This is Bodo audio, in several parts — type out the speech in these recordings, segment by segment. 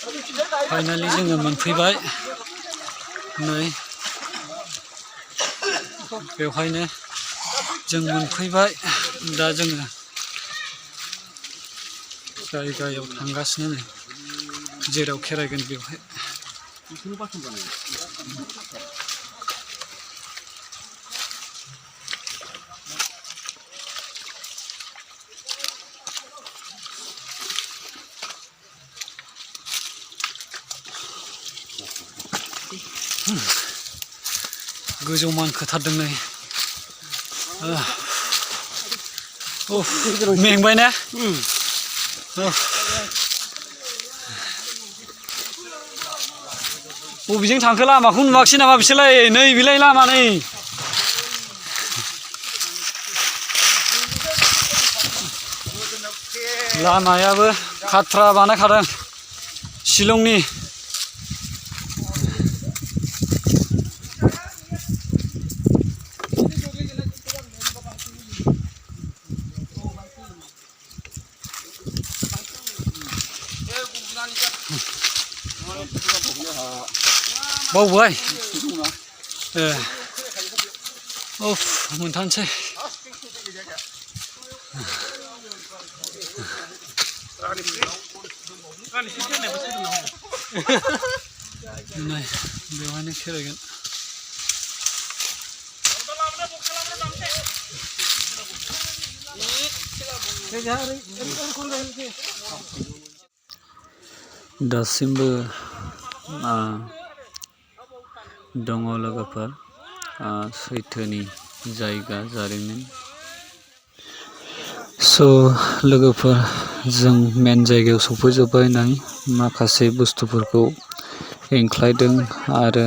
फाइनालि जोङो मोनफैबाय नै बेवहायनो जों मोनफैबाय दा जोङो जायगायाव थांगासिनो नै जेराव खेरायगोन बेवहाय गोजौ मानखोथारदों नै मेंबाय ना बबेजों थांखो लामाखौ नुवाखिसै नामा बिसोरलाय नै बेलाय लामा नै लामायाबो खाथ्रा बानायखादों शिलंनि बावबाय मोनथारनोसै नै बेवहायनो खेरायगोन दासिमबो दङ लोगोफोर सैथोनि जायगा जारिमिन लोगोफोर जों मेन जायगायाव सफैजोब्बाय नै माखासे बुस्थुफोरखौ एंख्लायदों आरो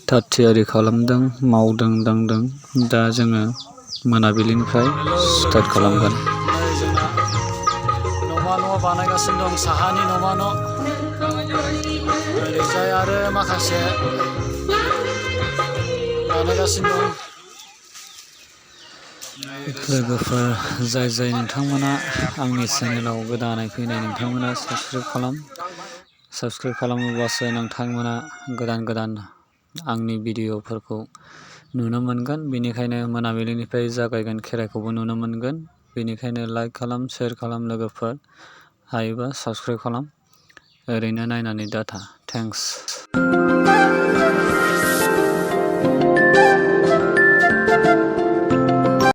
थाग थियारि खालामदों मावदों दांदों दा जोङो मोनाबिलिनिफ्राय स्टार्ट खालामगोन न'मा न' बानायगासिनो दं साहानि न'मा न' ओरैजाय आरो माखासे बानायगासिनो दं लोगोफोर जाय नोंथांमोना आंनि चेनेलाव गोदानै फैनाय नोंथांमोना साबस्क्राइब खालामोबासो नोंथांमोना गोदान आंनि भिडिअफोरखौ नुनो मोनगोन बेनिखायनो मोनाबिलिनिफ्राय जागायगोन खेराइखौबो नुनो मोनगोन बेनिखायनो लाइक खालाम शेयार खालाम लोगोफोर हायोबा साबस्क्राइब खालाम ओरैनो नायनानै दाथा थेंक्स